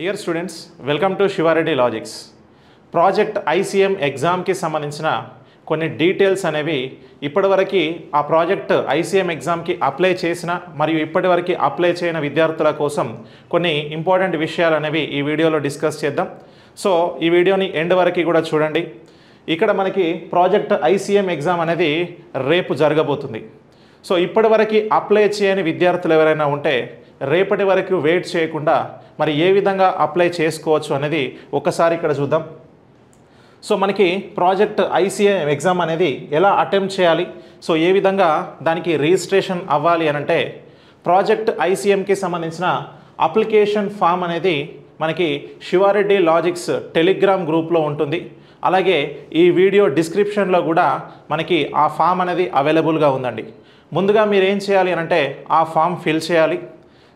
Dear students, welcome to Shivareddy logics. Project ICM ఎగ్జామ్కి సంబంధించిన కొన్ని డీటెయిల్స్ అనేవి ఇప్పటివరకు ఆ ప్రాజెక్ట్ ఐసీఎం ఎగ్జామ్కి అప్లై చేసిన మరియు ఇప్పటివరకు అప్లై చేయని విద్యార్థుల కోసం కొన్ని ఇంపార్టెంట్ విషయాలు అనేవి ఈ వీడియోలో డిస్కస్ చేద్దాం. సో ఈ వీడియోని ఎండ్ వరకు కూడా చూడండి. ఇక్కడ మనకి ప్రాజెక్ట్ ఐసీఎం ఎగ్జామ్ అనేది రేపు జరగబోతుంది. సో ఇప్పటివరకు అప్లై చేయని విద్యార్థులు ఎవరైనా ఉంటే రేపటి వరకు వెయిట్ చేయకుండా మరి ఏ విధంగా అప్లై చేసుకోవచ్చు అనేది ఒకసారి ఇక్కడ చూద్దాం. సో మనకి ప్రాజెక్ట్ ఐసీఎం ఎగ్జామ్ అనేది ఎలా అటెంప్ట్ చేయాలి, సో ఏ విధంగా దానికి రిజిస్ట్రేషన్ అవ్వాలి అని అంటే ప్రాజెక్ట్ ఐసీఎంకి సంబంధించిన అప్లికేషన్ ఫామ్ అనేది మనకి శివారెడ్డి లాజిక్స్ టెలిగ్రామ్ గ్రూప్లో ఉంటుంది. అలాగే ఈ వీడియో డిస్క్రిప్షన్లో కూడా మనకి ఆ ఫామ్ అనేది అవైలబుల్గా ఉందండి. ముందుగా మీరు ఏం చేయాలి అని అంటే ఆ ఫామ్ ఫిల్ చేయాలి.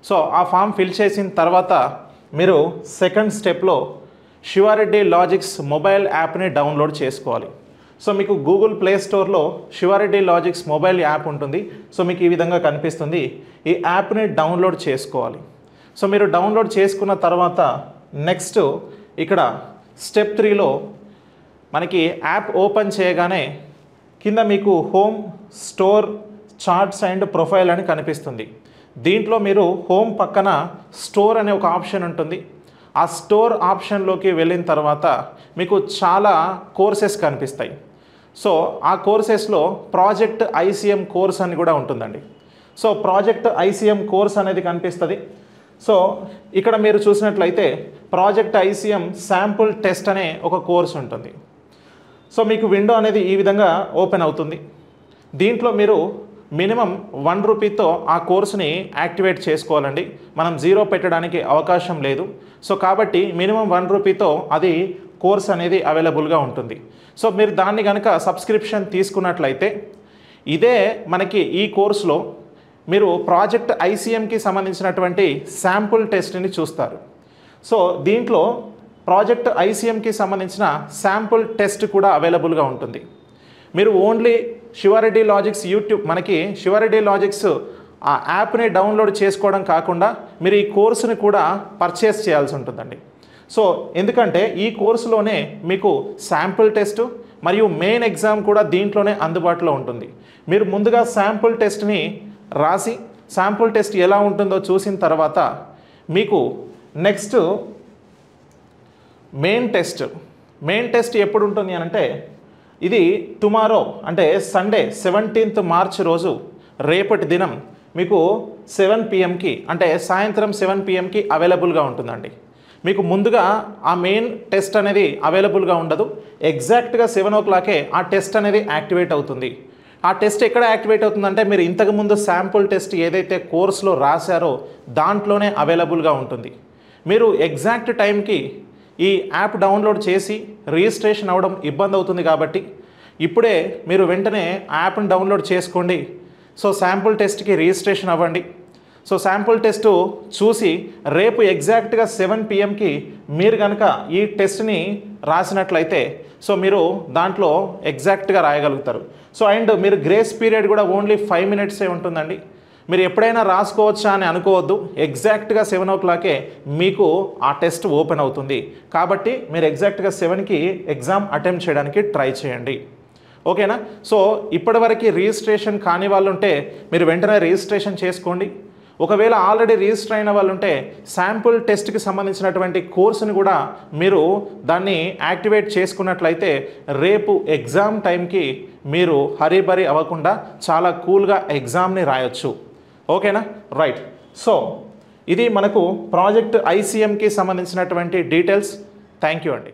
సో ఆ ఫామ్ ఫిల్ చేసిన తర్వాత మీరు సెకండ్ స్టెప్లో శివారెడ్డి లాజిక్స్ మొబైల్ యాప్ని డౌన్లోడ్ చేసుకోవాలి. సో మీకు గూగుల్ ప్లే స్టోర్లో శివారెడ్డి లాజిక్స్ మొబైల్ యాప్ ఉంటుంది. సో మీకు ఈ విధంగా కనిపిస్తుంది. ఈ యాప్ని డౌన్లోడ్ చేసుకోవాలి. సో మీరు డౌన్లోడ్ చేసుకున్న తర్వాత నెక్స్ట్ ఇక్కడ స్టెప్ 3లో మనకి యాప్ ఓపెన్ చేయగానే కింద మీకు home, store, charts and profile అని కనిపిస్తుంది. దీంట్లో మీరు హోమ్ పక్కన స్టోర్ అనే ఒక ఆప్షన్ ఉంటుంది. ఆ స్టోర్ ఆప్షన్లోకి వెళ్ళిన తర్వాత మీకు చాలా కోర్సెస్ కనిపిస్తాయి. సో ఆ కోర్సెస్లో ప్రాజెక్ట్ ఐసీఎం కోర్స్ అని కూడా ఉంటుందండి. సో ప్రాజెక్ట్ ఐసీఎం కోర్స్ అనేది కనిపిస్తుంది. సో ఇక్కడ మీరు చూసినట్లయితే ప్రాజెక్ట్ ఐసీఎం శాంపుల్ టెస్ట్ అనే ఒక కోర్స్ ఉంటుంది. సో మీకు విండో అనేది ఈ విధంగా ఓపెన్ అవుతుంది. దీంట్లో మీరు మినిమం 1 రూపీతో ఆ కోర్సుని యాక్టివేట్ చేసుకోవాలండి. మనం 0 పెట్టడానికి అవకాశం లేదు. సో కాబట్టి మినిమం 1 రూపీతో అది కోర్స్ అనేది అవైలబుల్గా ఉంటుంది. సో మీరు దాన్ని కనుక సబ్స్క్రిప్షన్ తీసుకున్నట్లయితే ఇదే మనకి ఈ కోర్సులో మీరు ప్రాజెక్ట్ ఐసీఎంకి సంబంధించినటువంటి శాంపుల్ టెస్ట్ని చూస్తారు. సో దీంట్లో ప్రాజెక్ట్ ఐసీఎంకి సంబంధించిన శాంపుల్ టెస్ట్ కూడా అవైలబుల్గా ఉంటుంది. మీరు ఓన్లీ శివారెడ్డి లాజిక్స్ యూట్యూబ్ మనకి శివారెడ్డి లాజిక్స్ ఆ యాప్ని డౌన్లోడ్ చేసుకోవడం కాకుండా మీరు ఈ కోర్సుని కూడా పర్చేస్ చేయాల్సి ఉంటుందండి. సో ఎందుకంటే ఈ కోర్సులోనే మీకు శాంపుల్ టెస్ట్ మరియు మెయిన్ ఎగ్జామ్ కూడా దీంట్లోనే అందుబాటులో ఉంటుంది. మీరు ముందుగా శాంపుల్ టెస్ట్ని రాసి శాంపుల్ టెస్ట్ ఎలా ఉంటుందో చూసిన తర్వాత మీకు నెక్స్ట్ మెయిన్ టెస్ట్ ఎప్పుడు ఉంటుంది అని అంటే ఇది టుమారో అంటే సండే 17th మార్చ్ రోజు రేపటి దినం మీకు 7 PM అంటే సాయంత్రం 7 PM అవైలబుల్గా ఉంటుందండి. మీకు ముందుగా ఆ మెయిన్ టెస్ట్ అనేది అవైలబుల్గా ఉండదు. ఎగ్జాక్ట్గా 7 o'clock ఆ టెస్ట్ అనేది యాక్టివేట్ అవుతుంది. ఆ టెస్ట్ ఎక్కడ యాక్టివేట్ అవుతుందంటే మీరు ఇంతకుముందు శాంపుల్ టెస్ట్ ఏదైతే కోర్సులో రాశారో దాంట్లోనే అవైలబుల్గా ఉంటుంది. మీరు ఎగ్జాక్ట్ టైంకి ఈ యాప్ డౌన్లోడ్ చేసి రిజిస్ట్రేషన్ అవ్వడం ఇబ్బంది అవుతుంది కాబట్టి ఇప్పుడే మీరు వెంటనే యాప్ని డౌన్లోడ్ చేసుకోండి. సో శాంపుల్ టెస్ట్కి రిజిస్ట్రేషన్ అవ్వండి. సో శాంపుల్ టెస్ట్ చూసి రేపు ఎగ్జాక్ట్గా 7 PM మీరు కనుక ఈ టెస్ట్ని రాసినట్లయితే సో మీరు దాంట్లో ఎగ్జాక్ట్గా రాయగలుగుతారు. సో అండ్ మీరు గ్రేస్ పీరియడ్ కూడా ఓన్లీ 5 minutes ఉంటుందండి. మీరు ఎప్పుడైనా రాసుకోవచ్చా అని అనుకోవద్దు. ఎగ్జాక్ట్గా 7 o'clock మీకు ఆ టెస్ట్ ఓపెన్ అవుతుంది. కాబట్టి మీరు ఎగ్జాక్ట్గా 7కి ఎగ్జామ్ అటెంప్ట్ చేయడానికి ట్రై చేయండి. ఓకేనా? సో ఇప్పటివరకు రిజిస్ట్రేషన్ కాని వాళ్ళు ఉంటే మీరు వెంటనే రిజిస్ట్రేషన్ చేసుకోండి. ఒకవేళ ఆల్రెడీ రిజిస్టర్ అయిన వాళ్ళు ఉంటే శాంపుల్ టెస్ట్కి సంబంధించినటువంటి కోర్సుని కూడా మీరు దాన్ని యాక్టివేట్ చేసుకున్నట్లయితే రేపు ఎగ్జామ్ టైంకి మీరు హరీబరీ అవ్వకుండా చాలా కూల్గా ఎగ్జామ్ని రాయొచ్చు. ఓకేనా? రైట్. సో ఇది మనకు ప్రాజెక్ట్ ఐసీఎంకి సంబంధించినటువంటి డీటెయిల్స్. థ్యాంక్ యూ అండి.